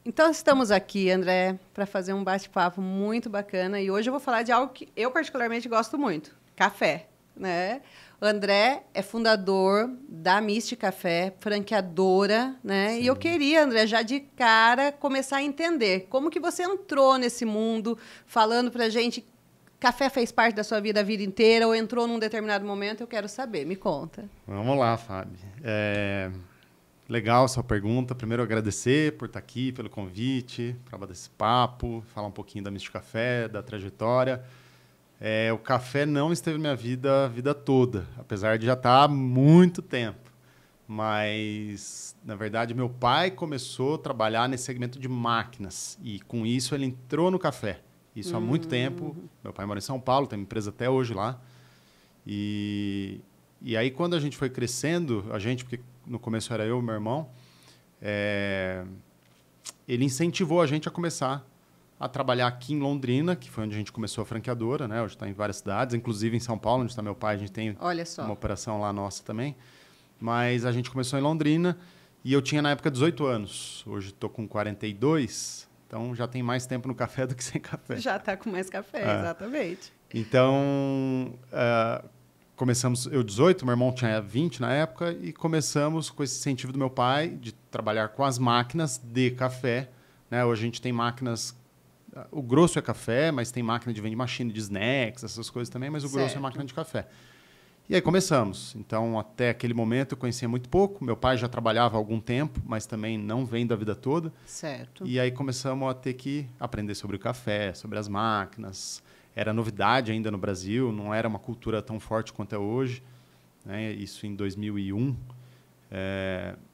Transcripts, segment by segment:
Então, estamos aqui, André, para fazer um bate-papo muito bacana. E hoje eu vou falar de algo que eu particularmente gosto muito: café, né? O André é fundador da Mist Café, franqueadora, né? Sim. E eu queria, André, já de cara, começar a entender como que você entrou nesse mundo, falando para a gente, café fez parte da sua vida a vida inteira ou entrou num determinado momento? Eu quero saber, me conta. Vamos lá, Fábio. Legal sua pergunta. Primeiro, agradecer por estar aqui, pelo convite, para bater esse papo, falar um pouquinho da Mist Café, da trajetória. O café não esteve na minha vida a vida toda, apesar de já estar há muito tempo. Mas, na verdade, meu pai começou a trabalhar nesse segmento de máquinas e, com isso, ele entrou no café. Isso há muito tempo. Meu pai mora em São Paulo, tem uma empresa até hoje lá. E aí, quando a gente foi crescendo, porque no começo era eu e meu irmão, ele incentivou a gente a começar a trabalhar aqui em Londrina, que foi onde a gente começou a franqueadora, né? Hoje está em várias cidades, inclusive em São Paulo, onde está meu pai, a gente tem uma operação lá nossa também. Mas a gente começou em Londrina e eu tinha na época 18 anos. Hoje estou com 42, então já tem mais tempo no café do que sem café. Já está com mais café, exatamente. Então, começamos, eu 18, meu irmão tinha 20 na época, e começamos com esse incentivo do meu pai de trabalhar com as máquinas de café, né? Hoje a gente tem máquinas, o grosso é café, mas tem máquina de vending machine, de snacks, essas coisas também, mas o grosso é máquina de café. E aí começamos. Então, até aquele momento, eu conhecia muito pouco. Meu pai já trabalhava há algum tempo, mas também não vem da vida toda. Certo. E aí começamos a ter que aprender sobre o café, sobre as máquinas. Era novidade ainda no Brasil, não era uma cultura tão forte quanto é hoje, né? Isso em 2001.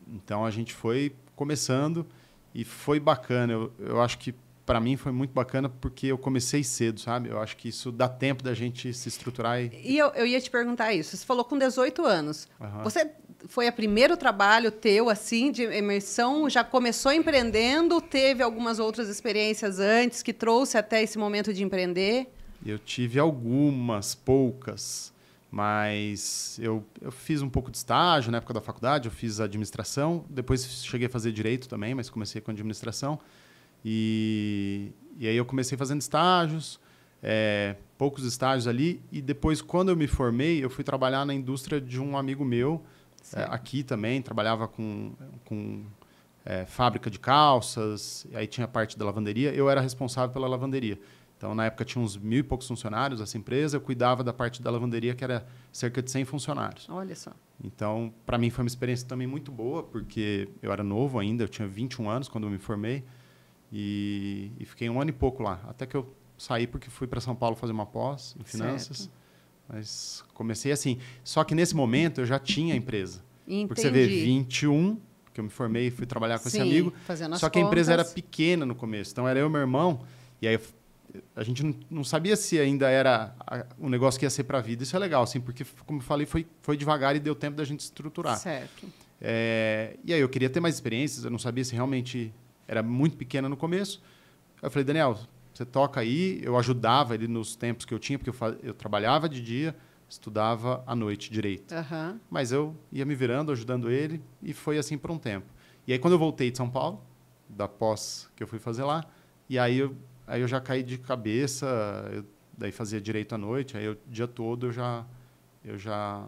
Então, a gente foi começando e foi bacana. Eu acho que, para mim, foi muito bacana porque eu comecei cedo, sabe? Eu acho que isso dá tempo da gente se estruturar. E eu ia te perguntar isso. Você falou com 18 anos. Uhum. Você foi o primeiro trabalho teu, assim, de imersão? Já começou empreendendo? Teve algumas outras experiências antes que trouxe até esse momento de empreender? Eu tive algumas, poucas, mas eu fiz um pouco de estágio na época da faculdade, eu fiz administração, depois cheguei a fazer direito também, mas comecei com administração. E aí eu comecei fazendo estágios, poucos estágios ali, e depois, quando eu me formei, eu fui trabalhar na indústria de um amigo meu, aqui também, trabalhava com fábrica de calças, aí tinha a parte da lavanderia, eu era responsável pela lavanderia. Então, na época, tinha uns 1.000 e poucos funcionários essa empresa, eu cuidava da parte da lavanderia, que era cerca de 100 funcionários. Olha só. Então, para mim, foi uma experiência também muito boa, porque eu era novo ainda, eu tinha 21 anos quando eu me formei, e fiquei 1 ano e pouco lá, até que eu saí porque fui para São Paulo fazer uma pós em finanças. Certo. Mas comecei assim. Só que nesse momento eu já tinha a empresa. Entendi. Porque você vê, 21, que eu me formei e fui trabalhar com esse amigo. Fazendo as só que a empresa contas. era pequena no começo. Então era eu e meu irmão. E aí a gente não sabia se ainda era um negócio que ia ser para a vida. Isso é legal, assim, porque, como eu falei, foi devagar e deu tempo da gente estruturar. Certo. E aí eu queria ter mais experiências, eu não sabia se realmente era muito pequena no começo. Eu falei, Daniel, você toca aí. Eu ajudava ele nos tempos que eu tinha, porque eu trabalhava de dia, estudava à noite direito. Uhum. Mas eu ia me virando, ajudando ele, e foi assim por um tempo. E aí, quando eu voltei de São Paulo, da pós que eu fui fazer lá, e aí eu já caí de cabeça, daí fazia direito à noite, aí o dia todo eu já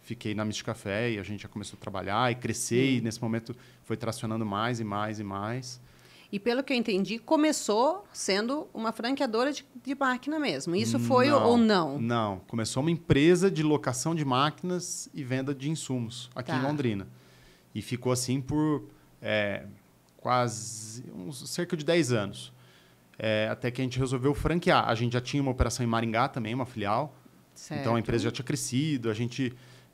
fiquei na Mist Café, e a gente já começou a trabalhar e crescer, e nesse momento foi tracionando mais e mais e mais. E pelo que eu entendi, começou sendo uma franqueadora de máquina mesmo. Isso foi ou não? Não. Começou uma empresa de locação de máquinas e venda de insumos aqui em Londrina. E ficou assim por quase cerca de 10 anos. Até que a gente resolveu franquear. A gente já tinha uma operação em Maringá também, uma filial. Certo. Então a empresa já tinha crescido.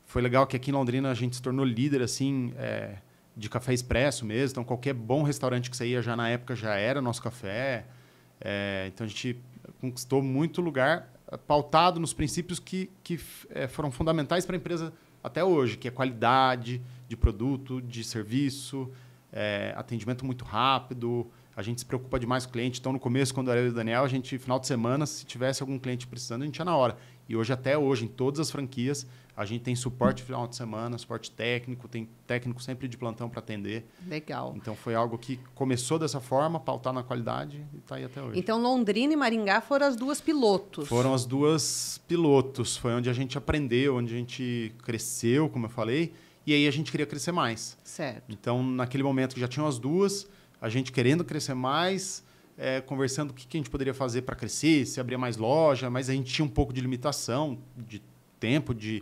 Foi legal que aqui em Londrina a gente se tornou líder assim, de café expresso mesmo. Então, qualquer bom restaurante que você ia, já na época, já era nosso café. Então, a gente conquistou muito lugar pautado nos princípios que foram fundamentais para a empresa até hoje, que é qualidade de produto, de serviço, atendimento muito rápido. A gente se preocupa demais com o cliente. Então, no começo, quando era eu e o Daniel, a gente, final de semana, se tivesse algum cliente precisando, a gente ia na hora. E hoje, até hoje, em todas as franquias, a gente tem suporte final de semana, suporte técnico, tem técnico sempre de plantão para atender. Legal. Então, foi algo que começou dessa forma, pautar na qualidade e está aí até hoje. Então, Londrina e Maringá foram as duas pilotos. Foram as duas pilotos. Foi onde a gente aprendeu, onde a gente cresceu, como eu falei, e aí a gente queria crescer mais. Certo. Então, naquele momento que já tinham as duas, a gente querendo crescer mais, conversando o que a gente poderia fazer para crescer, se abrir mais loja, mas a gente tinha um pouco de limitação de tempo, de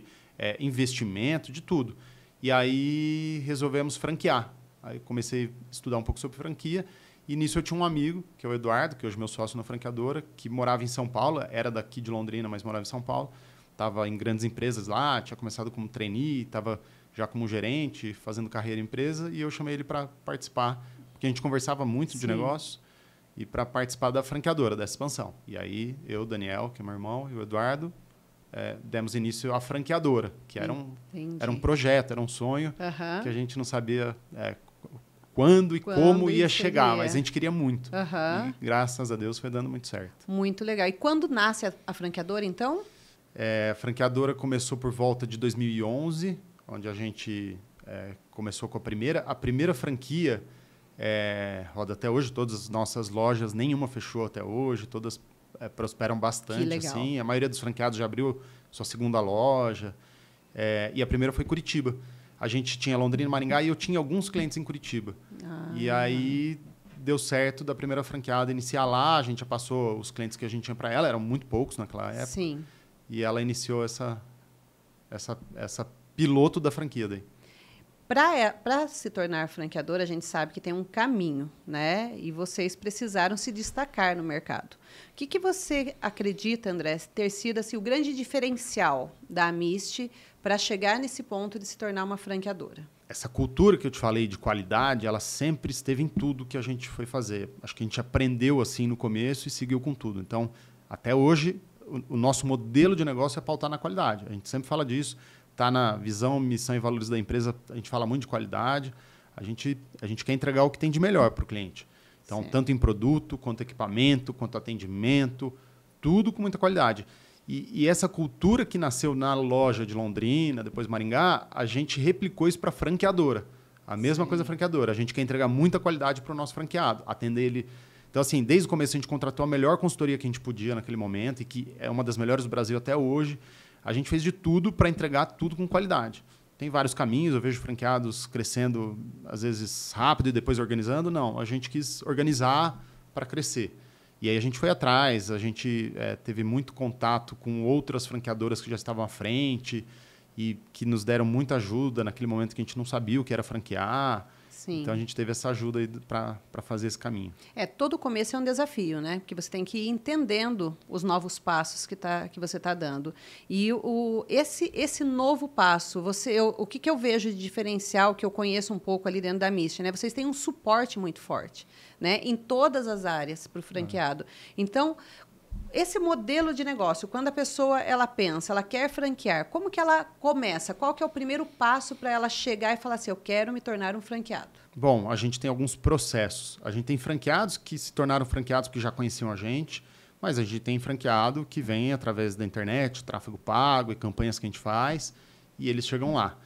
investimento, de tudo. E aí resolvemos franquear. Aí comecei a estudar um pouco sobre franquia e nisso eu tinha um amigo, que é o Eduardo, que hoje é meu sócio na franqueadora, que morava em São Paulo, era daqui de Londrina, mas morava em São Paulo. Estava em grandes empresas lá, tinha começado como trainee, estava já como gerente, fazendo carreira em empresa, e eu chamei ele para participar, porque a gente conversava muito de negócio, e para participar da franqueadora, dessa expansão. E aí, eu, Daniel, que é meu irmão, e o Eduardo, demos início à franqueadora, que era um projeto, era um sonho, que a gente não sabia quando e como ia chegar, mas a gente queria muito. E, graças a Deus, foi dando muito certo. Muito legal. E quando nasce a franqueadora, então? A franqueadora começou por volta de 2011, onde a gente começou com a primeira franquia, roda até hoje, todas as nossas lojas, nenhuma fechou até hoje, todas prosperam bastante. Que legal. Assim. A maioria dos franqueados já abriu sua segunda loja. E a primeira foi Curitiba. A gente tinha Londrina e Maringá e eu tinha alguns clientes em Curitiba. E aí deu certo da primeira franqueada iniciar lá, a gente já passou os clientes que a gente tinha para ela, eram muito poucos naquela época. Sim. E ela iniciou essa piloto da franquia daí. Para se tornar franqueadora, a gente sabe que tem um caminho, né? E vocês precisaram se destacar no mercado. O que você acredita, André, ter sido assim, o grande diferencial da Amist para chegar nesse ponto de se tornar uma franqueadora? Essa cultura que eu te falei de qualidade, ela sempre esteve em tudo que a gente foi fazer. Acho que a gente aprendeu assim no começo e seguiu com tudo. Então, até hoje, o nosso modelo de negócio é pautar na qualidade. A gente sempre fala disso. Está na visão, missão e valores da empresa, a gente fala muito de qualidade. A gente quer entregar o que tem de melhor para o cliente. Então, tanto em produto, quanto equipamento, quanto atendimento, tudo com muita qualidade. E essa cultura que nasceu na loja de Londrina, depois Maringá, a gente replicou isso para a franqueadora. A mesma coisa franqueadora. A gente quer entregar muita qualidade para o nosso franqueado, atender ele. Então, assim, desde o começo a gente contratou a melhor consultoria que a gente podia naquele momento e que é uma das melhores do Brasil até hoje. A gente fez de tudo para entregar tudo com qualidade. Tem vários caminhos, eu vejo franqueados crescendo, às vezes, rápido e depois organizando. Não, a gente quis organizar para crescer. E aí a gente foi atrás, a gente teve muito contato com outras franqueadoras que já estavam à frente e que nos deram muita ajuda naquele momento que a gente não sabia o que era franquear. Sim. Então, a gente teve essa ajuda aí para fazer esse caminho. Todo começo é um desafio, né? Porque você tem que ir entendendo os novos passos que você está dando. E esse novo passo, o que eu vejo de diferencial, que eu conheço um pouco ali dentro da Amist, né? Vocês têm um suporte muito forte, né? Em todas as áreas para o franqueado. Então, esse modelo de negócio, quando a pessoa ela pensa, ela quer franquear, como que ela começa? Qual que é o primeiro passo para ela chegar e falar assim, eu quero me tornar um franqueado? Bom, a gente tem alguns processos. A gente tem franqueados que se tornaram franqueados porque já conheciam a gente, mas a gente tem franqueado que vem através da internet, tráfego pago e campanhas que a gente faz, e eles chegam lá.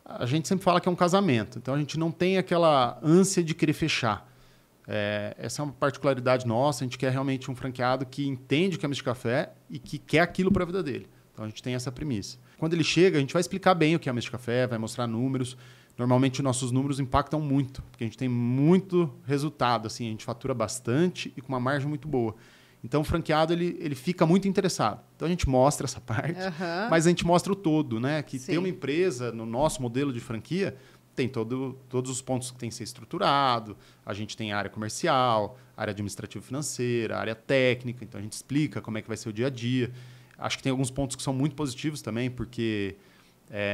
A gente sempre fala que é um casamento, então a gente não tem aquela ânsia de querer fechar. Essa é uma particularidade nossa, a gente quer realmente um franqueado que entende o que é Amist Café e que quer aquilo para a vida dele. Então, a gente tem essa premissa. Quando ele chega, a gente vai explicar bem o que é Amist Café, vai mostrar números. Normalmente, nossos números impactam muito, porque a gente tem muito resultado. Assim, a gente fatura bastante e com uma margem muito boa. Então, o franqueado ele fica muito interessado. Então, a gente mostra essa parte, mas a gente mostra o todo, né? Que ter uma empresa, no nosso modelo de franquia, tem todos os pontos que tem que ser estruturado. A gente tem área comercial, área administrativo-financeira, área técnica. Então, a gente explica como é que vai ser o dia a dia. Acho que tem alguns pontos que são muito positivos também, porque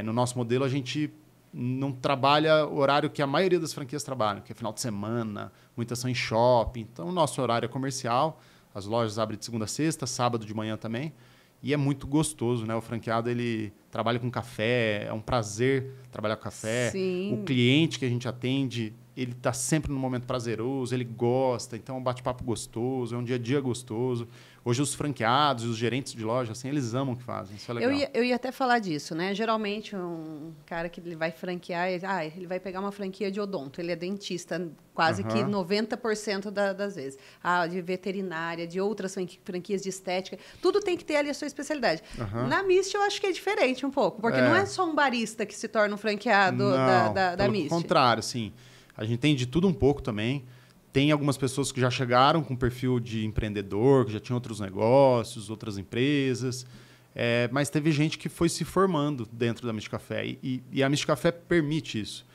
no nosso modelo a gente não trabalha o horário que a maioria das franquias trabalham, que é final de semana, muitas são em shopping. Então, o nosso horário é comercial. As lojas abrem de segunda a sexta, sábado de manhã também. E é muito gostoso, né? O franqueado, ele trabalha com café, é um prazer trabalhar com café. Sim. O cliente que a gente atende, ele está sempre num momento prazeroso, ele gosta, então é um bate-papo gostoso, é um dia a dia gostoso. Hoje os franqueados, os gerentes de loja, assim, eles amam o que fazem, isso é legal. Eu ia até falar disso, né? Geralmente, um cara que ele vai franquear, ele vai pegar uma franquia de odonto, ele é dentista quase que 90% das vezes. De veterinária, de outras franquias de estética, tudo tem que ter ali a sua especialidade. Na Mist, eu acho que é diferente um pouco, porque não é só um barista que se torna um franqueado da Mist. Pelo contrário, assim, a gente tem de tudo um pouco também. Tem algumas pessoas que já chegaram com perfil de empreendedor, que já tinham outros negócios, outras empresas. Mas teve gente que foi se formando dentro da Mist Café. E a Mist Café permite isso.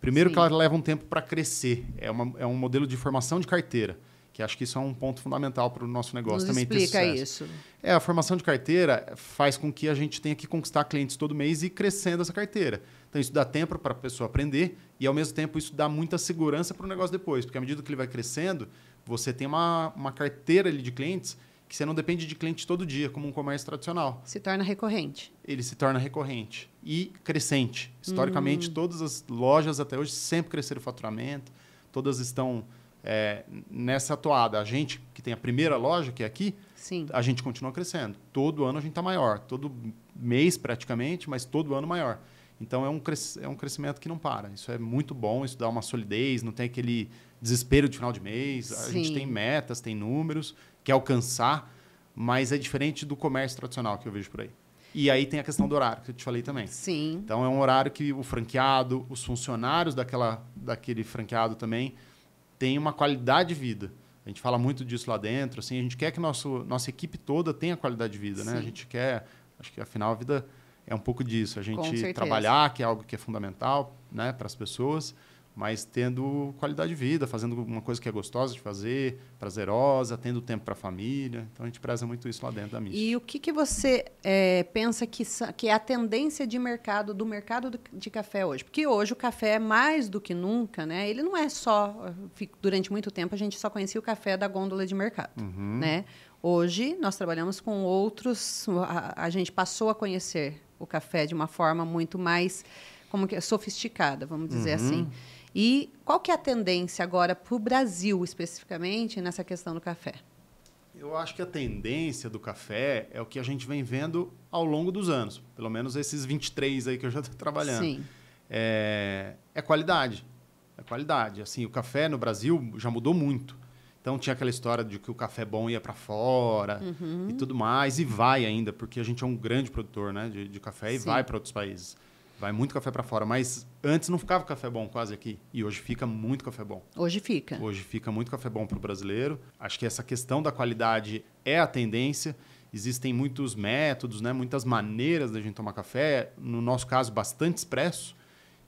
Primeiro, que ela leva um tempo para crescer. É um modelo de formação de carteira, que acho que isso é um ponto fundamental para o nosso negócio também ter sucesso. Explica isso. A formação de carteira faz com que a gente tenha que conquistar clientes todo mês e ir crescendo essa carteira. Então, isso dá tempo para a pessoa aprender e, ao mesmo tempo, isso dá muita segurança para o negócio depois. Porque, à medida que ele vai crescendo, você tem uma carteira ali de clientes que você não depende de cliente todo dia, como um comércio tradicional. Se torna recorrente. Ele se torna recorrente e crescente. Historicamente, todas as lojas até hoje sempre cresceram o faturamento, todas estão nessa toada. A gente, que tem a primeira loja, que é aqui, a gente continua crescendo. Todo ano a gente está maior. Todo mês, praticamente, mas todo ano maior. Então, é um crescimento que não para. Isso é muito bom, isso dá uma solidez, não tem aquele desespero de final de mês. A gente tem metas, tem números, quer alcançar, mas é diferente do comércio tradicional que eu vejo por aí. E aí tem a questão do horário, que eu te falei também. Sim. Então, é um horário que o franqueado, os funcionários daquele franqueado também têm uma qualidade de vida. A gente fala muito disso lá dentro. Assim, a gente quer que nossa equipe toda tenha qualidade de vida. Né? A gente quer... Acho que, afinal, a vida é um pouco disso. A gente trabalhar, que é algo que é fundamental, né, para as pessoas, mas tendo qualidade de vida, fazendo uma coisa que é gostosa de fazer, prazerosa, tendo tempo para a família. Então, a gente preza muito isso lá dentro da Mist. E o que você pensa que é a tendência de mercado, do mercado de café hoje? Porque hoje o café, mais do que nunca, né, ele não é só... Durante muito tempo, a gente só conhecia o café da gôndola de mercado. Né? Hoje, nós trabalhamos com outros... A gente passou a conhecer o café de uma forma muito mais sofisticada, vamos dizer assim. E qual que é a tendência agora para o Brasil, especificamente, nessa questão do café? Eu acho que a tendência do café é o que a gente vem vendo ao longo dos anos. Pelo menos esses 23 aí que eu já estou trabalhando. Sim. É qualidade. É qualidade. Assim, o café no Brasil já mudou muito. Então, tinha aquela história de que o café bom ia para fora e tudo mais. E vai ainda, porque a gente é um grande produtor, né, de café e vai para outros países. Vai muito café para fora. Mas antes não ficava café bom quase aqui. E hoje fica muito café bom. Hoje fica. Hoje fica muito café bom para o brasileiro. Acho que essa questão da qualidade é a tendência. Existem muitos métodos, né, muitas maneiras da gente tomar café. No nosso caso, bastante expresso.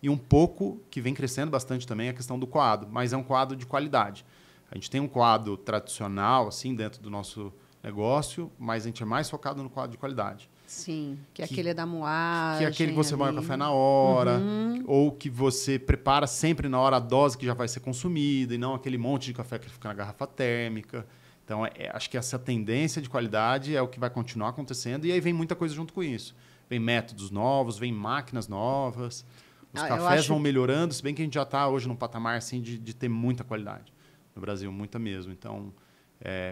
E um pouco, que vem crescendo bastante também, a questão do coado. Mas é um coado de qualidade. A gente tem um coado tradicional, assim, dentro do nosso negócio, mas a gente é mais focado no coado de qualidade. Sim, que aquele é da moagem. Que é aquele que você moe o café na hora, ou que você prepara sempre na hora a dose que já vai ser consumida, e não aquele monte de café que fica na garrafa térmica. Então, acho que essa tendência de qualidade é o que vai continuar acontecendo, e aí vem muita coisa junto com isso. Vem métodos novos, vem máquinas novas, os cafés vão melhorando, se bem que a gente já está hoje num patamar assim, de ter muita qualidade. No Brasil, muita mesmo. Então,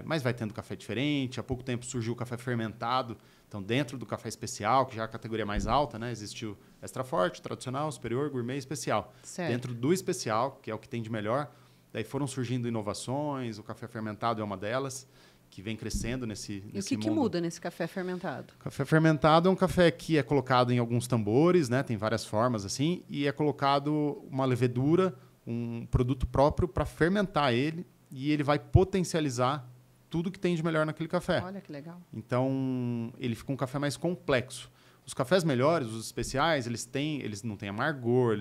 mas vai tendo café diferente. Há pouco tempo surgiu o café fermentado. Então, dentro do café especial, que já é a categoria mais alta, né, existiu extra forte, tradicional, superior, gourmet e especial. Certo. Dentro do especial, que é o que tem de melhor, daí foram surgindo inovações. O café fermentado é uma delas, que vem crescendo nesse mundo. E o que muda nesse café fermentado? O café fermentado é um café que é colocado em alguns tambores, né, tem várias formas assim, e é colocado uma levedura, um produto próprio para fermentar ele, e ele vai potencializar tudo que tem de melhor naquele café. Olha que legal. Então, ele fica um café mais complexo. Os cafés melhores, os especiais, eles não têm amargor,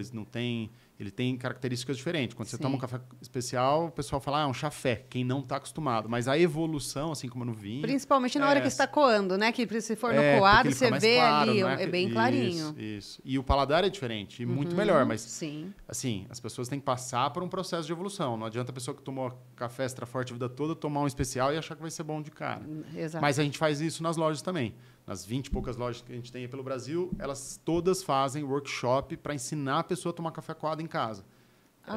ele tem características diferentes. Quando você toma um café especial, o pessoal fala, é um chafé, quem não está acostumado. Mas a evolução, assim como no vinho... Principalmente na hora que está coando, né? Que se for no coado, você vê claro, ali, né? é bem clarinho. Isso. E o paladar é diferente, e muito melhor. Mas, sim. assim, as pessoas têm que passar por um processo de evolução. Não adianta a pessoa que tomou café extra forte a vida toda tomar um especial e achar que vai ser bom de cara. Exato. Mas a gente faz isso nas lojas também. Nas 20 e poucas lojas que a gente tem aí pelo Brasil, elas todas fazem workshop para ensinar a pessoa a tomar café coado em casa.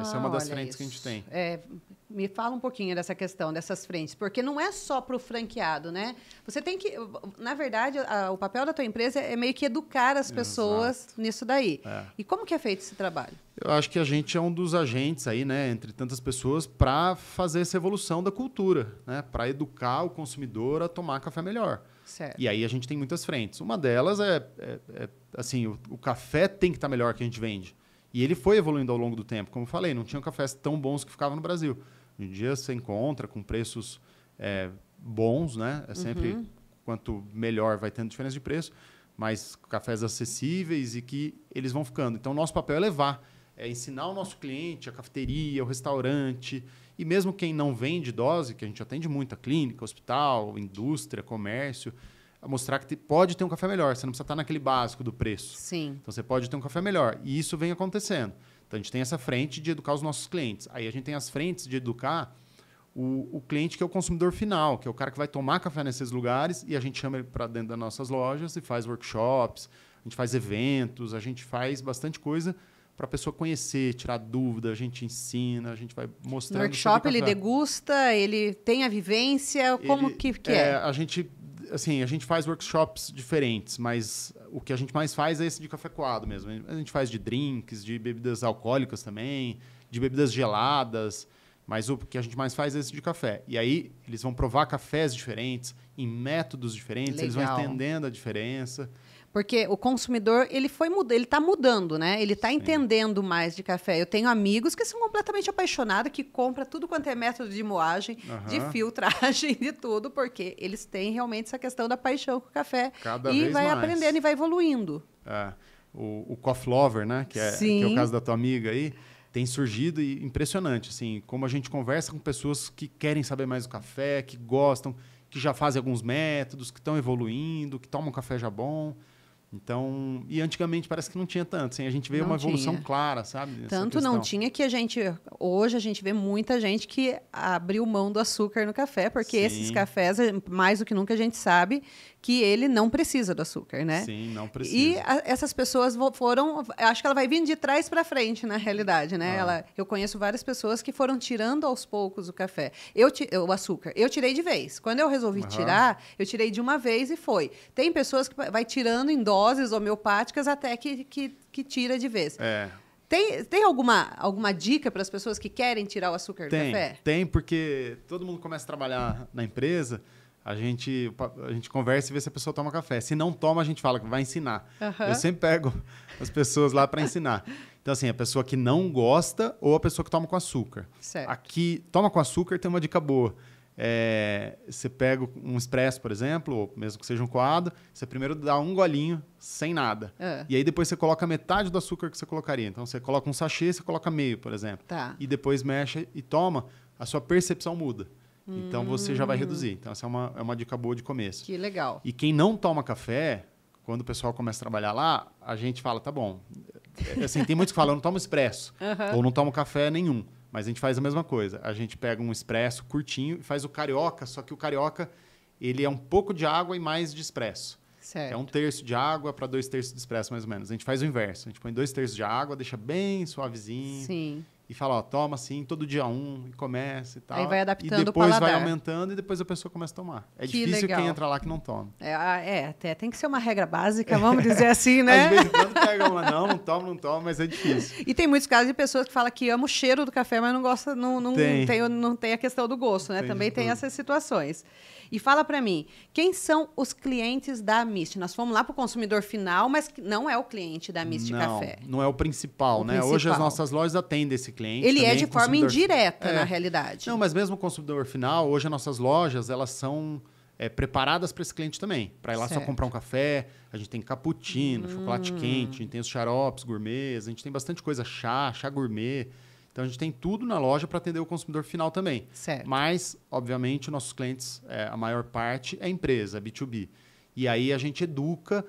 Essa é uma das olha frentes que a gente isso. tem. Me fala um pouquinho dessa questão, dessas frentes, porque não é só para o franqueado, né? Você tem que, na verdade, o papel da tua empresa é meio que educar as pessoas nisso daí. E como que é feito esse trabalho? Eu acho que a gente é um dos agentes aí, né, entre tantas pessoas, para fazer essa evolução da cultura, né, para educar o consumidor a tomar café melhor. Certo. E aí a gente tem muitas frentes. Uma delas assim, o café tem que estar melhor que a gente vende. E ele foi evoluindo ao longo do tempo. Como eu falei, não tinham cafés tão bons que ficavam no Brasil. Hoje em dia você encontra com preços bons, né? É sempre quanto melhor vai tendo diferença de preço, mas cafés acessíveis e que eles vão ficando. Então, nosso papel é levar, ensinar o nosso cliente, a cafeteria, o restaurante, e mesmo quem não vende dose, que a gente atende muito, a clínica, hospital, indústria, comércio, a mostrar que pode ter um café melhor. Você não precisa estar naquele básico do preço. Sim. Então, você pode ter um café melhor. E isso vem acontecendo. Então, a gente tem essa frente de educar os nossos clientes. Aí, a gente tem as frentes de educar o cliente que é o consumidor final, que é o cara que vai tomar café nesses lugares, e a gente chama ele para dentro das nossas lojas e faz workshops, a gente faz eventos, a gente faz bastante coisa para a pessoa conhecer, tirar dúvida, a gente ensina, a gente vai mostrando. No workshop ele degusta, ele tem a vivência, como que é? A gente faz workshops diferentes, mas o que a gente mais faz é esse de café coado mesmo. A gente faz de drinks, de bebidas alcoólicas também, de bebidas geladas, mas o que a gente mais faz é esse de café. E aí eles vão provar cafés diferentes, em métodos diferentes, Legal. Eles vão entendendo a diferença. Porque o consumidor, ele está mudando, né? Ele está entendendo mais de café. Eu tenho amigos que são completamente apaixonados, que compram tudo quanto é método de moagem, de filtragem, de tudo, porque eles têm realmente essa questão da paixão com o café. Cada e vez vai mais. aprendendo e vai evoluindo. O Coffee Lover, né? Que é o caso da tua amiga aí, tem surgido e impressionante, assim, como a gente conversa com pessoas que querem saber mais do café, que gostam, que já fazem alguns métodos, que estão evoluindo, que tomam café já bom. Então, e antigamente parece que não tinha tanto, assim, a gente vê uma evolução clara, sabe? Tanto não tinha que hoje a gente vê muita gente que abriu mão do açúcar no café, porque esses cafés, mais do que nunca a gente sabe que ele não precisa do açúcar, né? Sim, não precisa. E essas pessoas foram, acho que ela vai vindo de trás para frente, na realidade, né? Eu conheço várias pessoas que foram tirando aos poucos o café. O açúcar. Eu tirei de vez. Quando eu resolvi tirar, eu tirei de uma vez e foi. Tem pessoas que vai tirando em doses homeopáticas até que tira de vez. Tem alguma dica para as pessoas que querem tirar o açúcar do café? Tem, porque todo mundo começa a trabalhar na empresa, a gente conversa e vê se a pessoa toma café. Se não toma, a gente fala que vai ensinar. Eu sempre pego as pessoas lá para ensinar. Então, assim, a pessoa que não gosta ou a pessoa que toma com açúcar. Certo. Aqui, toma com açúcar, tem uma dica boa. Você pega um expresso, por exemplo, ou mesmo que seja um coado, você primeiro dá um golinho sem nada. E aí depois você coloca metade do açúcar que você colocaria. Então, você coloca um sachê, você coloca meio, por exemplo. Tá. E depois mexe e toma, a sua percepção muda. Então, você já vai reduzir. Então, essa é uma dica boa de começo. Que legal. E quem não toma café, quando o pessoal começa a trabalhar lá, a gente fala, tá bom. Assim, tem muitos que falam, eu não tomo expresso. Ou não tomo café nenhum. Mas a gente faz a mesma coisa. A gente pega um expresso curtinho e faz o carioca, só que o carioca ele é um pouco de água e mais de expresso. Certo. É 1/3 de água para 2/3 de expresso, mais ou menos. A gente faz o inverso. A gente põe 2/3 de água, deixa bem suavezinho. Sim. E fala, ó, toma assim, todo dia e começa e tal. Aí vai adaptando e depois o paladar. vai aumentando e depois a pessoa começa a tomar. É Que difícil legal. quem entra lá que não toma. Até tem que ser uma regra básica, vamos dizer assim, né? Às vezes quando pega uma, não toma, mas é difícil. E tem muitos casos de pessoas que falam que amam o cheiro do café, mas não gosta, não tem a questão do gosto, né? Também tem essas situações. E fala para mim, quem são os clientes da Mist? Nós fomos lá para o consumidor final, mas não é o cliente da Mist Café. Não é o principal, né? Hoje as nossas lojas atendem esse cliente. Ele é de forma indireta, na realidade. Não, mas mesmo o consumidor final, hoje as nossas lojas, elas são preparadas para esse cliente também. Para ir lá só comprar um café, a gente tem cappuccino, chocolate quente, a gente tem os xaropes gourmets, a gente tem bastante coisa, chá gourmet. Então, a gente tem tudo na loja para atender o consumidor final também. Certo. Mas, obviamente, nossos clientes, a maior parte é empresa, B2B. E aí a gente educa,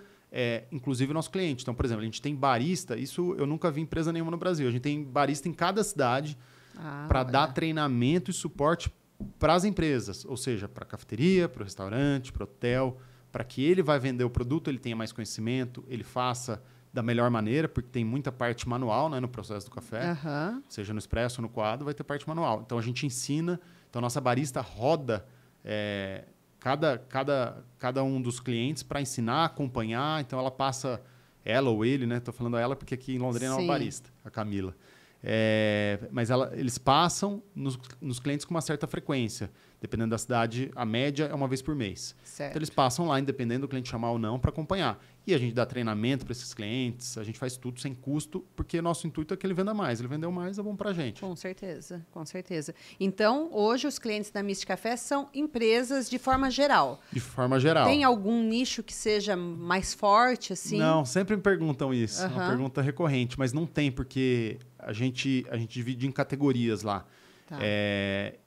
inclusive, o nosso cliente. Então, por exemplo, a gente tem barista, isso eu nunca vi empresa nenhuma no Brasil. A gente tem barista em cada cidade para dar treinamento e suporte para as empresas. Ou seja, para a cafeteria, para o restaurante, para o hotel, para que ele vai vender o produto, ele tenha mais conhecimento, ele faça da melhor maneira, porque tem muita parte manual, né, no processo do café. Seja no expresso ou no coado, vai ter parte manual. Então, a gente ensina. Então, a nossa barista roda cada um dos clientes para ensinar, acompanhar. Então, ela passa... Ela ou ele, né? Estou falando ela porque aqui em Londrina é uma barista, a Camila. Mas eles passam nos clientes com uma certa frequência. Dependendo da cidade, a média é uma vez por mês. Certo. Então, eles passam lá, independente do cliente chamar ou não, para acompanhar. E a gente dá treinamento para esses clientes, a gente faz tudo sem custo, porque nosso intuito é que ele venda mais. Ele vendeu mais, é bom para a gente. Com certeza, com certeza. Então, hoje, os clientes da Mist Café são empresas de forma geral. De forma geral. Tem algum nicho que seja mais forte, assim? Não, sempre me perguntam isso. É uma pergunta recorrente, mas não tem, porque a gente divide em categorias lá. Tá.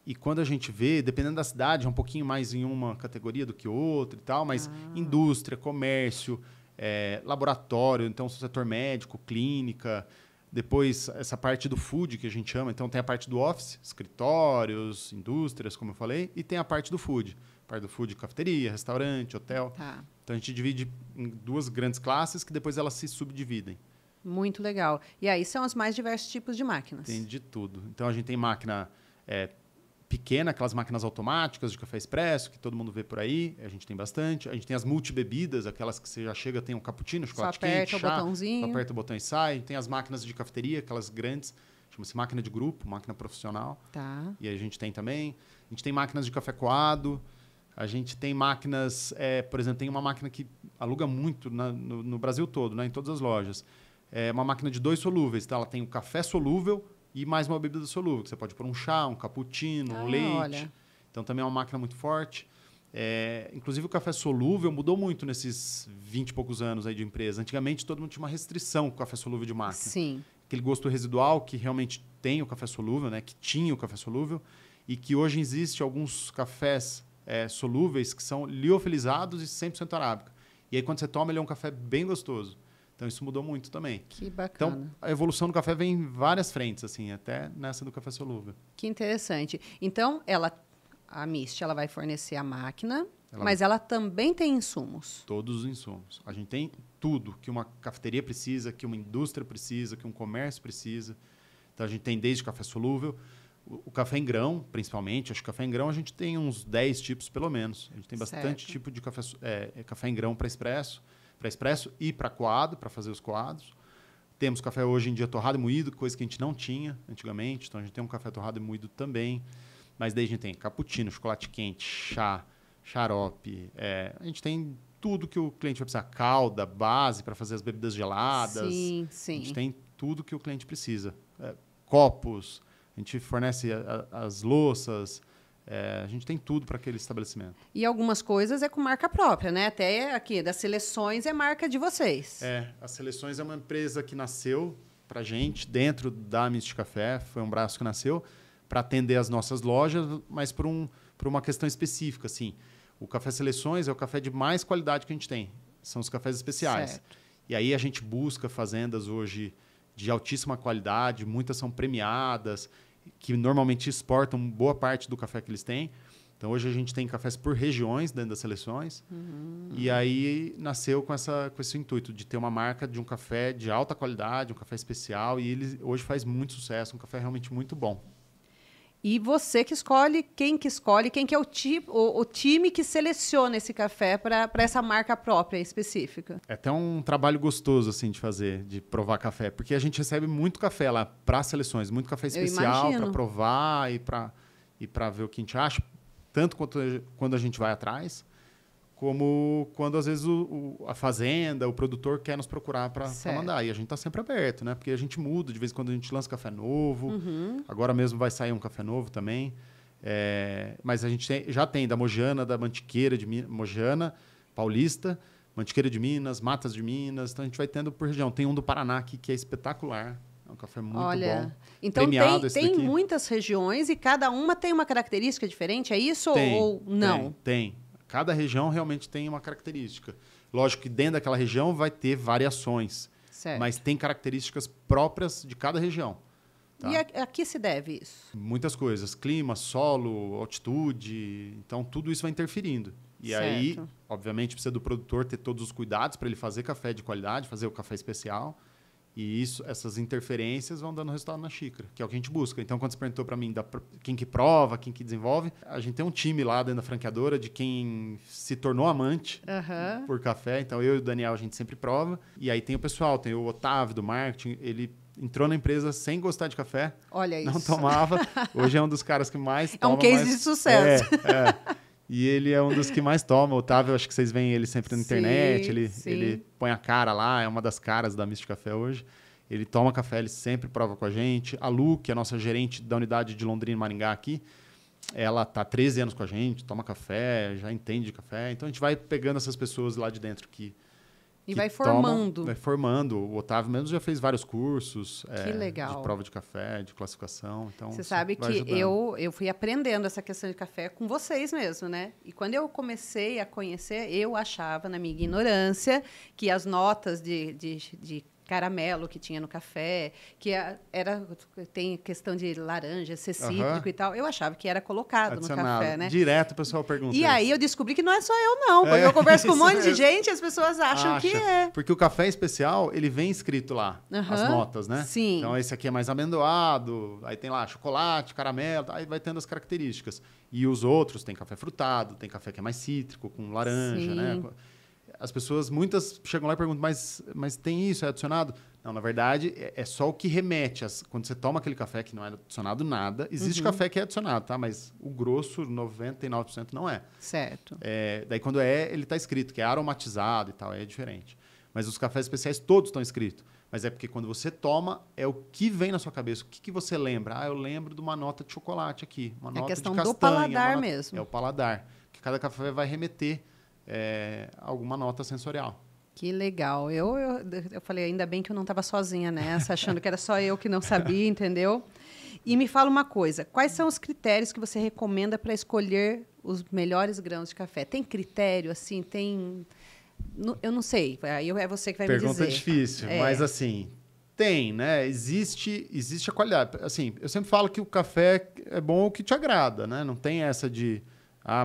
E quando a gente vê, dependendo da cidade, é um pouquinho mais em uma categoria do que outra e tal, mas indústria, comércio, laboratório, então setor médico, clínica, depois essa parte do food que a gente chama, então tem a parte do office, escritórios, indústrias, como eu falei, e tem a parte do food. A parte do food, cafeteria, restaurante, hotel. Tá. Então a gente divide em duas grandes classes que depois elas se subdividem. Muito legal. E aí são os mais diversos tipos de máquinas. Tem de tudo. Então, a gente tem máquina pequena, aquelas máquinas automáticas de café expresso, que todo mundo vê por aí. A gente tem bastante. A gente tem as multibebidas, aquelas que você já chega, tem um cappuccino, chocolate quente, chá. Só aperta o botãozinho. Só aperta o botão e sai. Tem as máquinas de cafeteria, aquelas grandes. Chama-se máquina de grupo, máquina profissional. Tá. E a gente tem também. A gente tem máquinas de café coado. A gente tem máquinas... por exemplo, tem uma máquina que aluga muito no Brasil todo, né, em todas as lojas. É uma máquina de 2 solúveis. Então, ela tem o café solúvel e mais uma bebida solúvel. Que você pode pôr um chá, um cappuccino, um leite. Olha. Então, também é uma máquina muito forte. Inclusive, o café solúvel mudou muito nesses 20 e poucos anos aí de empresa. Antigamente, todo mundo tinha uma restrição com o café solúvel de máquina. Sim. Aquele gosto residual que realmente tem o café solúvel, né? Que tinha o café solúvel. E que hoje existe alguns cafés solúveis que são liofilizados e 100% arábica. E aí, quando você toma, ele é um café bem gostoso. Então, isso mudou muito também. Que bacana. Então, a evolução do café vem em várias frentes, assim, até nessa do café solúvel. Que interessante. Então, a Mist, ela vai fornecer a máquina, mas ela também tem insumos. Todos os insumos. A gente tem tudo que uma cafeteria precisa, que uma indústria precisa, que um comércio precisa. Então, a gente tem desde café solúvel, o café em grão, principalmente. Acho que café em grão a gente tem uns 10 tipos, pelo menos. A gente tem bastante tipo de café em grão para expresso e para coado, para fazer os coados. Temos café hoje em dia torrado e moído, coisa que a gente não tinha antigamente. Então, a gente tem um café torrado e moído também. Mas daí a gente tem cappuccino, chocolate quente, chá, xarope. A gente tem tudo que o cliente vai precisar. Calda, base para fazer as bebidas geladas. Sim, sim. A gente tem tudo que o cliente precisa. Copos, a gente fornece as louças. A gente tem tudo para aquele estabelecimento. E algumas coisas é com marca própria, né? Até aqui, das Seleções é marca de vocês. As Seleções é uma empresa que nasceu para a gente, dentro da Mist Café. Foi um braço que nasceu para atender as nossas lojas, mas por uma questão específica. Assim. O Café Seleções é o café de mais qualidade que a gente tem. São os cafés especiais. Certo. E aí a gente busca fazendas hoje de altíssima qualidade, muitas são premiadas, que normalmente exportam boa parte do café que eles têm. Então, hoje a gente tem cafés por regiões dentro das Seleções. E aí nasceu com esse intuito de ter uma marca de um café de alta qualidade, um café especial. E ele hoje faz muito sucesso, um café realmente muito bom. E você que escolhe, quem que é o time que seleciona esse café para essa marca própria específica? É até um trabalho gostoso assim de fazer, de provar café, porque a gente recebe muito café lá para Seleções, muito café especial para provar e para ver o que a gente acha, tanto quando a gente vai atrás, como quando às vezes a fazenda, o produtor quer nos procurar para mandar. E a gente está sempre aberto, né? Porque a gente muda, de vez em quando a gente lança café novo. Agora mesmo vai sair um café novo também. Mas a gente já tem da Mojana, da Mantiqueira de Mojana, Paulista, Mantiqueira de Minas, Matas de Minas. Então a gente vai tendo por região. Tem um do Paraná aqui que é espetacular. É um café muito bom. Então tem muitas regiões e cada uma tem uma característica diferente, é isso ou não? Tem. Cada região realmente tem uma característica. Lógico que dentro daquela região vai ter variações, mas tem características próprias de cada região. Tá? E a que se deve isso? Muitas coisas. Clima, solo, altitude. Então, tudo isso vai interferindo. E aí, obviamente, precisa do produtor ter todos os cuidados para ele fazer café de qualidade, fazer o café especial. E essas interferências vão dando resultado na xícara, que é o que a gente busca. Então, quando você perguntou para mim quem que prova, quem que desenvolve, a gente tem um time lá dentro da franqueadora de quem se tornou amante por café. Então, eu e o Daniel, a gente sempre prova. E aí tem o pessoal, tem o Otávio do marketing, ele entrou na empresa sem gostar de café. Olha isso. Não tomava. Hoje é um dos caras que mais toma. É um case de sucesso. E ele é um dos que mais toma. O Otávio, acho que vocês veem ele sempre na internet. Ele põe a cara lá, é uma das caras da Mística Café hoje. Ele toma café, ele sempre prova com a gente. A Lu, que é a nossa gerente da unidade de Londrina e Maringá aqui, ela está há 13 anos com a gente, toma café, já entende de café. Então, a gente vai pegando essas pessoas lá de dentro que vai formando. Vai formando. O Otávio mesmo já fez vários cursos que legal. de prova de café, de classificação. Então, você sabe que eu fui aprendendo essa questão de café com vocês mesmo, né? E quando eu comecei a conhecer, eu achava, na minha ignorância, que as notas de caramelo que tinha no café, que tem questão de laranja, ser cítrico e tal. Eu achava que era colocado no café, né? Direto o pessoal pergunta. E aí eu descobri que não é só eu, não. Quando eu converso com um monte de gente, as pessoas acham que é. Porque o café especial, ele vem escrito lá, as notas, né? Sim. Então, esse aqui é mais amendoado, aí tem lá chocolate, caramelo, aí vai tendo as características. E os outros, tem café frutado, tem café que é mais cítrico, com laranja, né? As pessoas, muitas chegam lá e perguntam, mas tem isso, é adicionado? Não, na verdade, é só o que remete. Quando você toma aquele café que não é adicionado nada, existe café que é adicionado, tá? Mas o grosso, 99% não é. Certo. Daí, quando ele está escrito que é aromatizado e tal, é diferente. Mas os cafés especiais todos estão escritos. Mas é porque quando você toma, é o que vem na sua cabeça. O que você lembra? Eu lembro de uma nota de chocolate aqui, uma nota de castanha. É questão do paladar mesmo. É o paladar. Porque cada café vai remeter alguma nota sensorial. Que legal. Eu falei, ainda bem que eu não estava sozinha nessa, achando que era só eu que não sabia, entendeu? E me fala uma coisa, quais são os critérios que você recomenda para escolher os melhores grãos de café? Tem critério, assim, eu não sei, é você que vai me dizer. Pergunta difícil, mas assim, tem, né? Existe a qualidade. Assim, eu sempre falo que o café é bom o que te agrada, né? Não tem essa de,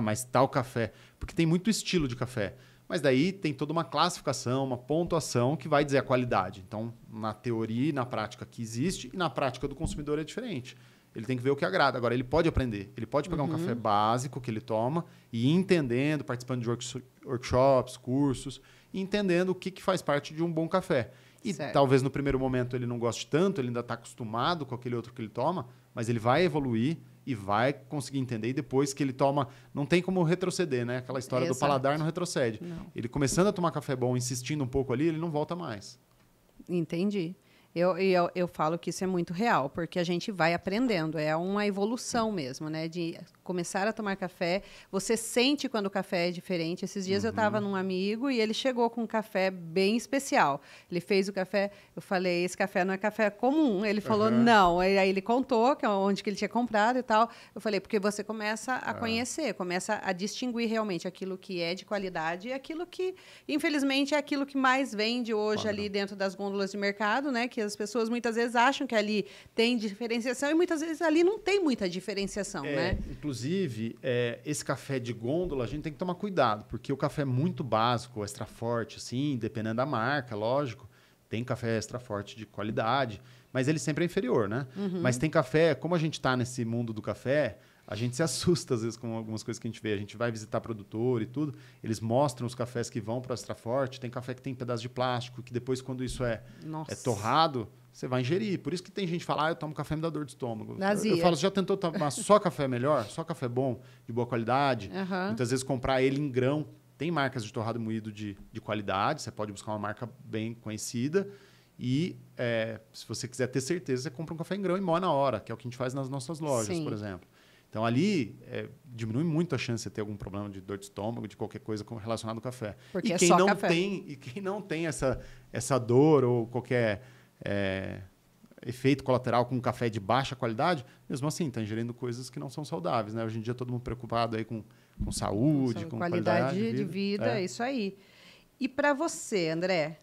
mas tal café. Porque tem muito estilo de café. Mas daí tem toda uma classificação, uma pontuação que vai dizer a qualidade. Então, na teoria e na prática que existe, e na prática do consumidor é diferente. Ele tem que ver o que agrada. Agora, ele pode aprender. Ele pode pegar um café básico que ele toma e ir entendendo, participando de workshops, cursos, e entendendo o que faz parte de um bom café. E talvez no primeiro momento ele não goste tanto, ele ainda está acostumado com aquele outro que ele toma, mas ele vai evoluir e vai conseguir entender. E depois que ele toma, não tem como retroceder, né? Aquela história do paladar não retrocede. Não. Ele começando a tomar café bom, insistindo um pouco ali, ele não volta mais. Entendi. Eu falo que isso é muito real, porque a gente vai aprendendo, é uma evolução mesmo, né? De começar a tomar café, você sente quando o café é diferente. Esses dias eu estava num amigo e ele chegou com um café bem especial. Ele fez o café, eu falei, esse café não é café comum. Ele falou, não. Aí ele contou onde que ele tinha comprado e tal. Eu falei, porque você começa a conhecer, começa a distinguir realmente aquilo que é de qualidade e aquilo que, infelizmente, é aquilo que mais vende hoje ali dentro das gôndolas de mercado, né? Que as pessoas muitas vezes acham que ali tem diferenciação e muitas vezes ali não tem muita diferenciação, né? Inclusive, esse café de gôndola a gente tem que tomar cuidado, porque o café é muito básico, extra forte, assim, dependendo da marca, lógico, tem café extra forte de qualidade, mas ele sempre é inferior, né? Mas tem café, como a gente está nesse mundo do café, a gente se assusta às vezes com algumas coisas que a gente vê. A gente vai visitar produtor e tudo, eles mostram os cafés que vão para o extra forte, tem café que tem pedaço de plástico, que depois quando isso é torrado, você vai ingerir. Por isso que tem gente que fala, eu tomo café, me dá dor de estômago. Eu falo, você já tentou tomar só café melhor? Só café bom, de boa qualidade? Muitas vezes comprar ele em grão. Tem marcas de torrado moído de qualidade, você pode buscar uma marca bem conhecida. E se você quiser ter certeza, você compra um café em grão e moe na hora, que é o que a gente faz nas nossas lojas, por exemplo. Então, ali, diminui muito a chance de você ter algum problema de dor de estômago, de qualquer coisa relacionada ao café. Porque quem não café. Quem não tem essa dor ou qualquer efeito colateral com um café de baixa qualidade, mesmo assim, está ingerindo coisas que não são saudáveis, né? Hoje em dia, todo mundo preocupado aí com saúde, com qualidade de vida. É isso aí. E para você, André,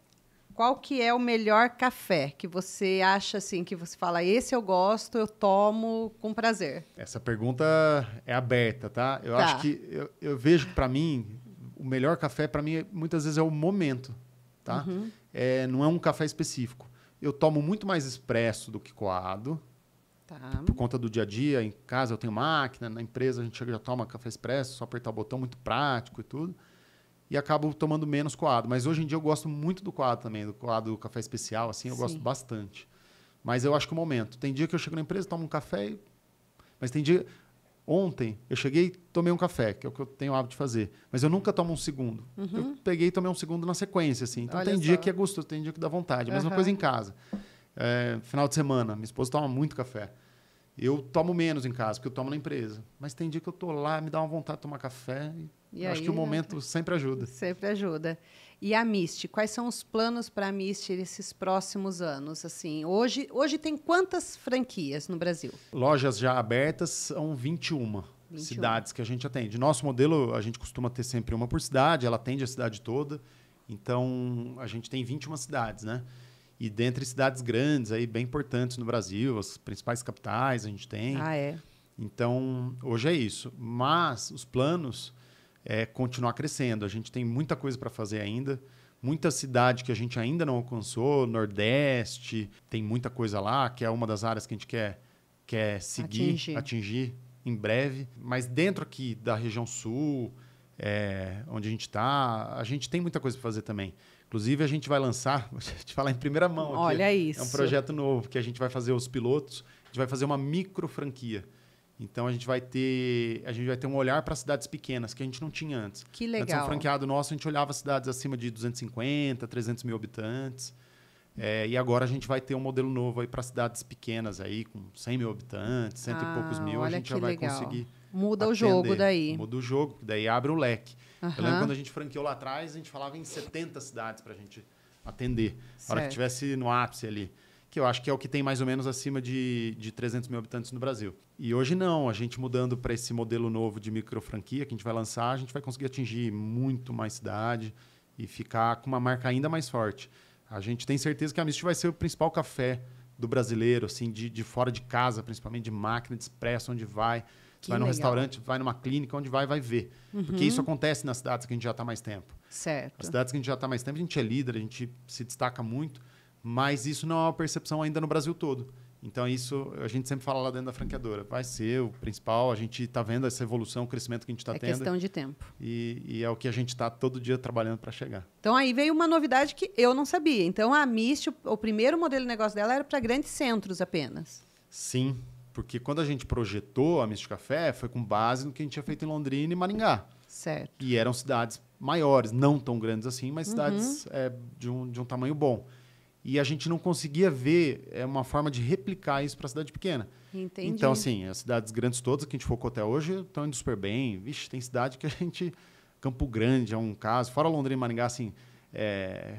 qual que é o melhor café que você acha assim, que você fala, esse eu gosto, eu tomo com prazer? Essa pergunta é aberta, tá? Eu acho que eu vejo que para mim o melhor café, para mim, muitas vezes é o momento. Tá? Não é um café específico. Eu tomo muito mais expresso do que coado. Tá. Por conta do dia a dia. Em casa eu tenho máquina, na empresa a gente chega e já toma café expresso, só apertar o botão, muito prático e tudo. E acabo tomando menos coado. Mas hoje em dia eu gosto muito do coado também, do coado do café especial, assim, eu gosto bastante. Mas eu acho que é o momento. Tem dia que eu chego na empresa, tomo um café, mas tem dia... Ontem eu cheguei e tomei um café, que é o que eu tenho o hábito de fazer. Mas eu nunca tomo um segundo. Eu peguei e tomei um segundo na sequência, assim. Então tem dia que é gostoso, tem dia que dá vontade. Mesma coisa em casa. Final de semana, minha esposa toma muito café. Eu tomo menos em casa, porque eu tomo na empresa. Mas tem dia que eu tô lá, me dá uma vontade de tomar café. E acho que o momento sempre ajuda. Sempre ajuda. E a Mist, quais são os planos para a Mist nesses próximos anos? Assim, hoje tem quantas franquias no Brasil? Lojas já abertas são 21 cidades que a gente atende. Nosso modelo, a gente costuma ter sempre uma por cidade, ela atende a cidade toda. Então, a gente tem 21 cidades, né? E dentre cidades grandes, aí, bem importantes no Brasil, as principais capitais a gente tem. Então, hoje é isso. Mas os planos é continuar crescendo. A gente tem muita coisa para fazer ainda. Muita cidade que a gente ainda não alcançou. Nordeste, tem muita coisa lá, que é uma das áreas que a gente quer seguir, atingir em breve. Mas dentro aqui da região sul, onde a gente tem muita coisa para fazer também. Inclusive, a gente vai lançar, vou te falar em primeira mão aqui. Olha isso. É um projeto novo, que a gente vai fazer os pilotos, a gente vai fazer uma micro franquia. Então, a gente vai ter um olhar para cidades pequenas, que a gente não tinha antes. Que legal. Antes, um franqueado nosso, a gente olhava cidades acima de 250, 300 mil habitantes. E agora a gente vai ter um modelo novo para cidades pequenas, aí, com 100 mil habitantes, cento e poucos mil. A gente já vai conseguir Muda o jogo daí. Muda o jogo, daí abre o leque. Eu lembro quando a gente franqueou lá atrás, a gente falava em 70 cidades para a gente atender. Na hora que estivesse no ápice ali. Que eu acho que é o que tem mais ou menos acima de 300 mil habitantes no Brasil. E hoje não, a gente mudando para esse modelo novo de micro franquia que a gente vai lançar, a gente vai conseguir atingir muito mais cidade e ficar com uma marca ainda mais forte. A gente tem certeza que a Mist vai ser o principal café do brasileiro, assim, de fora de casa, principalmente de máquina de expresso, onde vai. Você vai num restaurante, vai numa clínica, onde vai ver. Porque isso acontece nas cidades que a gente já está mais tempo. Certo. As cidades que a gente já está mais tempo, a gente é líder, a gente se destaca muito, mas isso não é uma percepção ainda no Brasil todo. Então, isso a gente sempre fala lá dentro da franqueadora. Vai ser o principal, a gente está vendo essa evolução, o crescimento que a gente está tendo. É questão de tempo. E é o que a gente está todo dia trabalhando para chegar. Então, aí veio uma novidade que eu não sabia. Então, a Mist, o primeiro modelo de negócio dela era para grandes centros apenas. Sim, porque quando a gente projetou a Mist Café, foi com base no que a gente tinha feito em Londrina e Maringá. Certo. E eram cidades maiores, não tão grandes assim, mas cidades de um tamanho bom. E a gente não conseguia ver uma forma de replicar isso para a cidade pequena. Entendi. Então, assim, as cidades grandes todas que a gente focou até hoje estão indo super bem. Vixe, tem cidade que a gente... Campo Grande é um caso. Fora Londrina e Maringá, assim,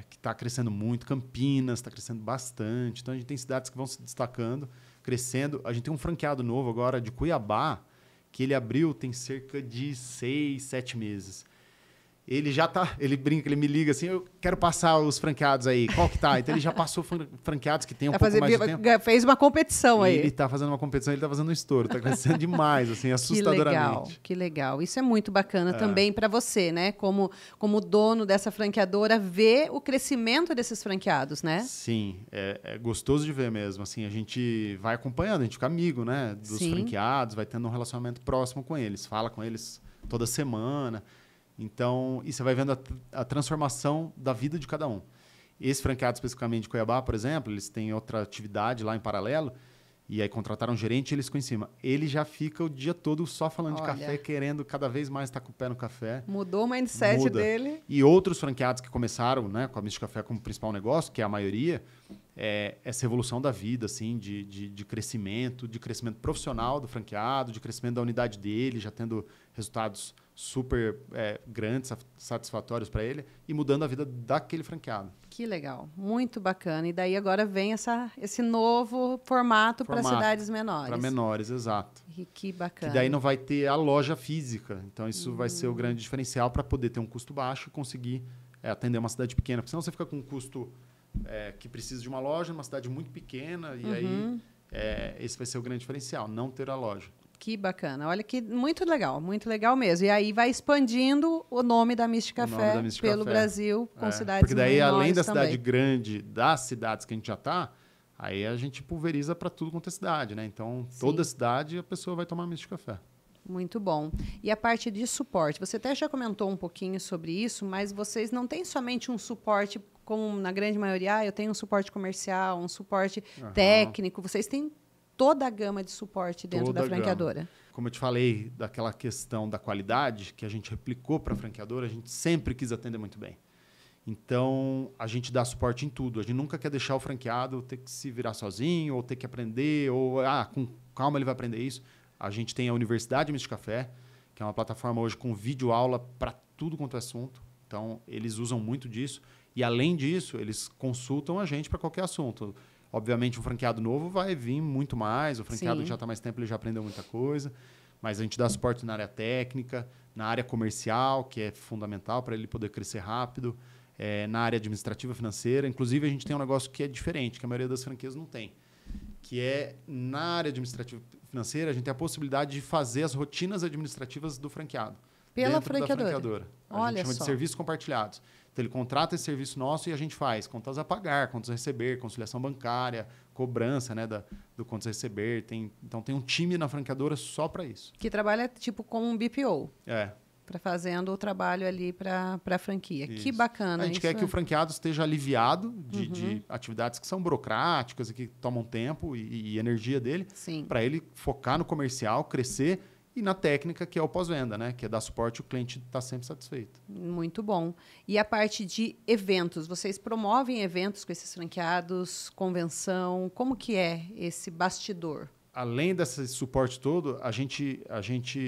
que está crescendo muito. Campinas está crescendo bastante. Então, a gente tem cidades que vão se destacando, crescendo. A gente tem um franqueado novo agora de Cuiabá, que ele abriu tem cerca de 6, 7 meses. Ele já tá, ele brinca, ele me liga assim, eu quero passar os franqueados aí, qual que tá? Então ele já passou franqueados que tem um pouco mais de tempo. Fez uma competição aí. Ele tá fazendo uma competição, ele tá fazendo um estouro, tá crescendo demais, assim, assustadoramente. Que legal. Isso é muito bacana também para você, né? Como dono dessa franqueadora, ver o crescimento desses franqueados, né? Sim, é gostoso de ver mesmo, assim, a gente vai acompanhando, a gente fica amigo, né? Dos franqueados, vai tendo um relacionamento próximo com eles, fala com eles toda semana. Então, e você vai vendo a transformação da vida de cada um. Esse franqueado especificamente de Cuiabá, por exemplo, eles têm outra atividade lá em paralelo, e aí contrataram um gerente e eles ficam em cima. Ele já fica o dia todo só falando de café, querendo cada vez mais estar com o pé no café. Mudou o mindset dele. E outros franqueados que começaram, né, com a Mist Café como principal negócio, que é a maioria, essa evolução da vida, assim, de crescimento profissional do franqueado, de crescimento da unidade dele, já tendo resultados super grandes, satisfatórios para ele, e mudando a vida daquele franqueado. Que legal, muito bacana. E daí agora vem esse novo formato para cidades menores. Para menores, exato. E que bacana. Que daí não vai ter a loja física. Então, isso vai ser o grande diferencial para poder ter um custo baixo e conseguir atender uma cidade pequena. Porque senão você fica com um custo que precisa de uma loja numa cidade muito pequena, e aí esse vai ser o grande diferencial, não ter a loja. Que bacana. Olha que muito legal mesmo. E aí vai expandindo o nome da Misty Café pelo Brasil, com cidades porque daí, além da também. cidade grande, das cidades que a gente já está, aí a gente pulveriza para tudo quanto é cidade, né? Então, toda cidade a pessoa vai tomar Misty Café. Muito bom. E a parte de suporte? Você até já comentou um pouquinho sobre isso, mas vocês não têm somente um suporte, como na grande maioria, eu tenho um suporte comercial, um suporte técnico. Vocês têm toda a gama de suporte dentro da franqueadora. Como eu te falei, daquela questão da qualidade que a gente replicou para a franqueadora, a gente sempre quis atender muito bem. Então, a gente dá suporte em tudo. A gente nunca quer deixar o franqueado ter que se virar sozinho, ou ter que aprender, ou com calma ele vai aprender isso. A gente tem a Universidade Misty Café, que é uma plataforma hoje com videoaula para tudo quanto é assunto. Então, eles usam muito disso. E, além disso, eles consultam a gente para qualquer assunto. Obviamente, um franqueado novo vai vir muito mais. O franqueado que já está mais tempo, ele já aprendeu muita coisa. Mas a gente dá suporte na área técnica, na área comercial, que é fundamental para ele poder crescer rápido, na área administrativa financeira. Inclusive, a gente tem um negócio que é diferente, que a maioria das franquias não tem, que é, na área administrativa financeira, a gente tem a possibilidade de fazer as rotinas administrativas do franqueado. Pela franqueadora. A gente chama só. de serviços compartilhados. Então, ele contrata esse serviço nosso e a gente faz contas a pagar, contas a receber, conciliação bancária, cobrança, né, do contas a receber. Então, tem um time na franqueadora só para isso. Que trabalha tipo com um BPO. É. Para fazendo o trabalho ali para a franquia. Isso. Que bacana. A gente quer que o franqueado esteja aliviado de atividades que são burocráticas e que tomam tempo e energia dele, para ele focar no comercial, crescer, e na técnica, que é o pós-venda, né? Que é dar suporte, o cliente está sempre satisfeito. Muito bom. E a parte de eventos, vocês promovem eventos com esses franqueados, convenção, como que é esse bastidor? Além desse suporte todo,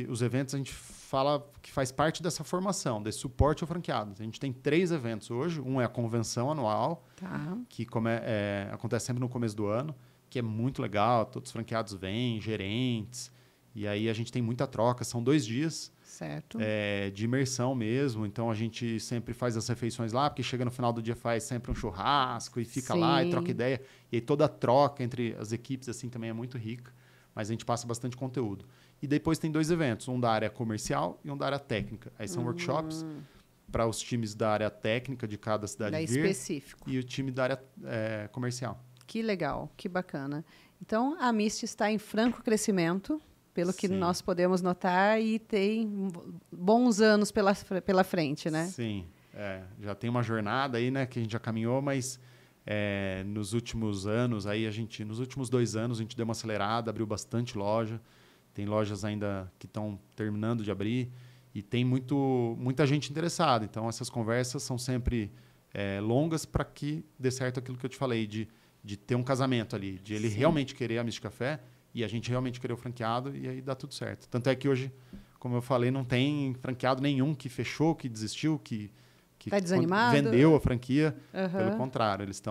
os eventos a gente fala que faz parte dessa formação, desse suporte ao franqueado. A gente tem 3 eventos hoje. Um é a convenção anual, que acontece sempre no começo do ano, que é muito legal. Todos os franqueados vêm, gerentes. E aí a gente tem muita troca. São 2 dias de imersão mesmo. Então a gente sempre faz as refeições lá, porque chega no final do dia, faz sempre um churrasco e fica lá e troca ideia. E aí toda a troca entre as equipes assim também é muito rica. Mas a gente passa bastante conteúdo. E depois tem 2 eventos, um da área comercial e um da área técnica. Aí são workshops para os times da área técnica de cada cidade vir, específico. E o time da área comercial. Que legal, que bacana. Então, a Misty está em franco crescimento, pelo que nós podemos notar, e tem bons anos pela frente, né? Sim, já tem uma jornada aí, né, que a gente já caminhou, mas nos últimos anos, nos últimos 2 anos, a gente deu uma acelerada, abriu bastante loja, tem lojas ainda que estão terminando de abrir, e tem muita gente interessada. Então, essas conversas são sempre longas para que dê certo aquilo que eu te falei, de ter um casamento ali, de ele realmente querer a Misty Café, e a gente realmente querer o franqueado, e aí dá tudo certo. Tanto é que hoje, como eu falei, não tem franqueado nenhum que fechou, que desistiu, que tá desanimado, vendeu a franquia. Pelo contrário, eles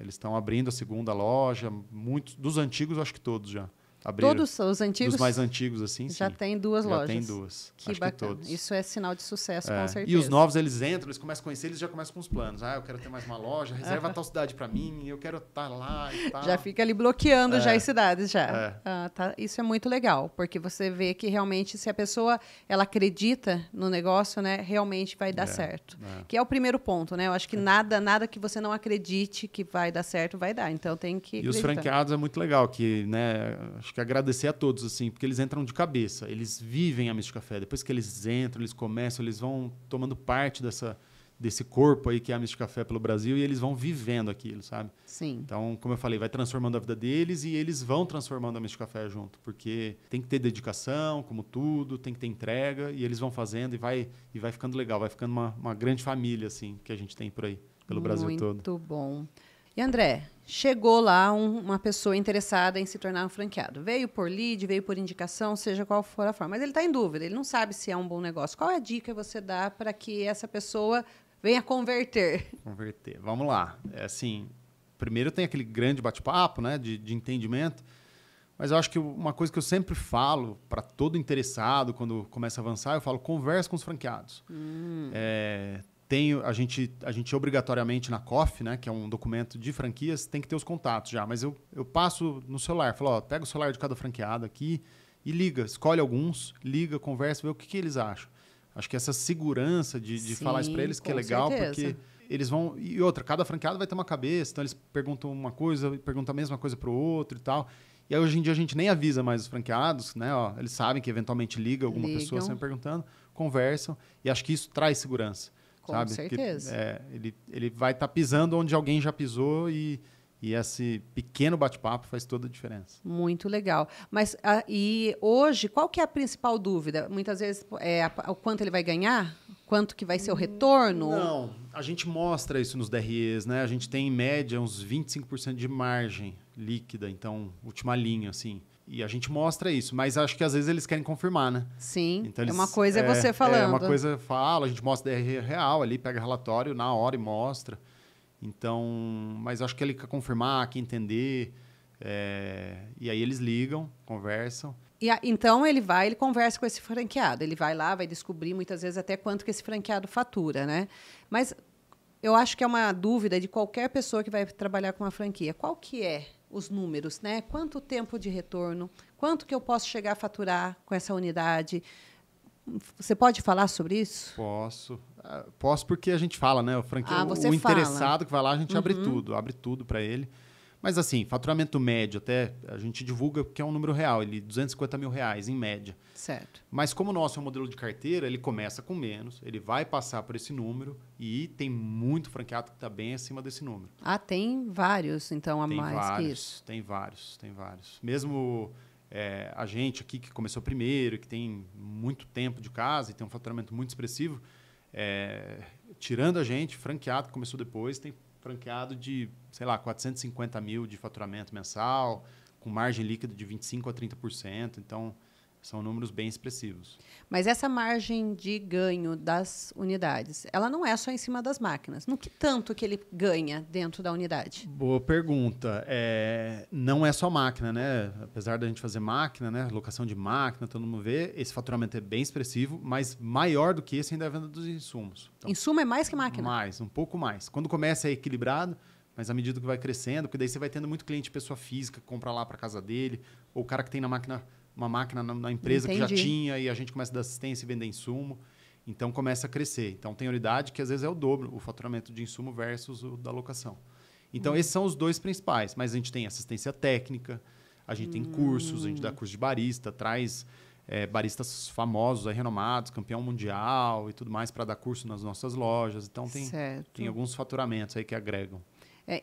estão abrindo a segunda loja. Muitos dos antigos, acho que todos já abriram. Todos os antigos? Dos mais antigos, assim, já tem 2 lojas. Já tem 2. Que acho bacana. Que todos. Isso é sinal de sucesso, com certeza. E os novos, eles entram, eles começam a conhecer, eles já começam com os planos. Eu quero ter mais uma loja, reserva tal cidade para mim, eu quero estar lá e tal. Já fica ali bloqueando já as cidades, já. Isso é muito legal, porque você vê que realmente, se a pessoa ela acredita no negócio, né, realmente vai dar certo. Que é o primeiro ponto, né? Eu acho que nada que você não acredite que vai dar certo, vai dar. Então, tem que acreditar. E os franqueados é muito legal, que, né, acho que agradecer a todos, assim, porque eles entram de cabeça, eles vivem a Misty Café. Depois que eles entram, eles começam, eles vão tomando parte desse corpo aí que é a Misty Café pelo Brasil, e eles vão vivendo aquilo, sabe? Sim. Então, como eu falei, vai transformando a vida deles e eles vão transformando a Misty Café junto, porque tem que ter dedicação, como tudo, tem que ter entrega, e eles vão fazendo e vai ficando legal, vai ficando uma grande família, assim, que a gente tem por aí, pelo Brasil todo. Muito bom. E André, chegou lá uma pessoa interessada em se tornar um franqueado. Veio por lead, veio por indicação, seja qual for a forma. Mas ele está em dúvida, ele não sabe se é um bom negócio. Qual é a dica que você dá para que essa pessoa venha converter? Vamos lá. Primeiro tem aquele grande bate-papo, né, de entendimento. Mas eu acho que uma coisa que eu sempre falo para todo interessado, quando começa a avançar, eu falo, conversa com os franqueados. A gente obrigatoriamente na COF, né, que é um documento de franquias, tem que ter os contatos já. Mas eu passo no celular, falo, pega o celular de cada franqueado aqui e liga, escolhe alguns, liga, conversa, vê o que eles acham. Acho que essa segurança de falar isso para eles que é legal, porque eles vão... E outra, cada franqueado vai ter uma cabeça, então eles perguntam uma coisa, perguntam a mesma coisa para o outro e tal. E aí, hoje em dia, a gente nem avisa mais os franqueados, né? Ó, eles sabem que eventualmente liga alguma pessoa sempre perguntando, conversam, e acho que isso traz segurança. Com sabe? certeza. Ele vai estar pisando onde alguém já pisou e esse pequeno bate-papo faz toda a diferença. Muito legal. Mas e hoje, qual que é a principal dúvida? Muitas vezes o quanto ele vai ganhar? Quanto que vai ser o retorno? Não, a gente mostra isso nos DREs, né? A gente tem, em média, uns 25% de margem líquida, então, última linha, assim. E a gente mostra isso, mas acho que às vezes eles querem confirmar, né? Sim, então, eles, uma coisa é você falando. Uma coisa fala, a gente mostra DRE real ali, pega relatório na hora e mostra. Então, mas acho que ele quer confirmar, quer entender, e aí eles ligam, conversam. Então ele conversa com esse franqueado, ele vai lá, vai descobrir muitas vezes até quanto que esse franqueado fatura, né? Mas eu acho que é uma dúvida de qualquer pessoa que vai trabalhar com uma franquia. Qual que é os números, né? Quanto tempo de retorno? Quanto que eu posso chegar a faturar com essa unidade? Você pode falar sobre isso? Posso porque a gente fala, né? O interessado que vai lá, a gente abre tudo para ele. Mas assim, faturamento médio até, a gente divulga que é um número real, ele R$250 mil em média. Certo. Mas como o nosso é um modelo de carteira, ele começa com menos, ele vai passar por esse número e tem muito franqueado que está bem acima desse número. Tem vários, então, mais que isso. Tem vários. Mesmo a gente aqui que começou primeiro, que tem muito tempo de casa e tem um faturamento muito expressivo, tirando a gente, franqueado que começou depois, tem franqueado de, sei lá, 450 mil de faturamento mensal, com margem líquida de 25% a 30%. Então, são números bem expressivos. Mas essa margem de ganho das unidades, ela não é só em cima das máquinas. No que tanto que ele ganha dentro da unidade? Boa pergunta. Não é só máquina, né? Apesar da gente fazer máquina, né? Locação de máquina, todo mundo vê, esse faturamento é bem expressivo, mas maior do que esse ainda é a venda dos insumos. Então, insumo é mais que máquina? Um pouco mais. Quando começa é equilibrado, mas à medida que vai crescendo, porque daí você vai tendo muito cliente, pessoa física, que compra lá para casa dele, ou o cara que tem uma máquina na empresa que já tinha e a gente começa a dar assistência e vender insumo. Então, começa a crescer. Então, tem unidade que, às vezes, é o dobro, o faturamento de insumo versus o da locação. Então, esses são os dois principais. Mas a gente tem assistência técnica, a gente tem cursos, a gente dá curso de barista, traz baristas famosos, renomados, campeão mundial e tudo mais para dar curso nas nossas lojas. Então, tem alguns faturamentos aí que agregam.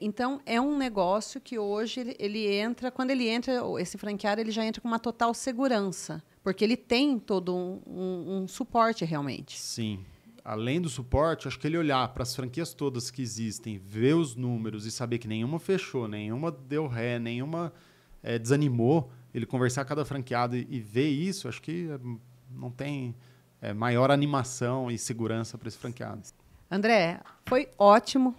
Então, é um negócio que hoje ele entra... Quando ele entra, esse franqueado, ele já entra com uma total segurança. Porque ele tem todo um suporte, realmente. Sim. Além do suporte, acho que ele olhar para as franquias todas que existem, ver os números e saber que nenhuma fechou, nenhuma deu ré, nenhuma desanimou, ele conversar com cada franqueado e ver isso, acho que não tem maior animação e segurança para esse franqueado. André, foi ótimo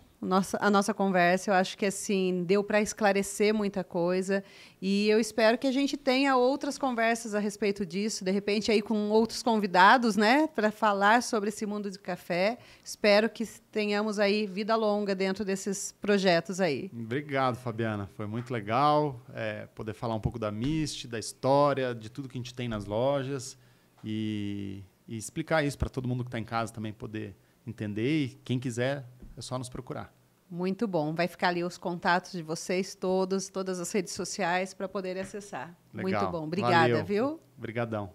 a nossa conversa. Eu acho que assim deu para esclarecer muita coisa e eu espero que a gente tenha outras conversas a respeito disso, de repente aí com outros convidados, né, para falar sobre esse mundo de café. Espero que tenhamos aí vida longa dentro desses projetos aí. Obrigado, Fabiana. Foi muito legal poder falar um pouco da Mist, da história, de tudo que a gente tem nas lojas e explicar isso para todo mundo que está em casa também poder entender, e quem quiser é só nos procurar. Muito bom. Vai ficar ali os contatos de vocês todas as redes sociais para poderem acessar. Legal. Muito bom. Obrigada, Valeu. viu? Obrigadão.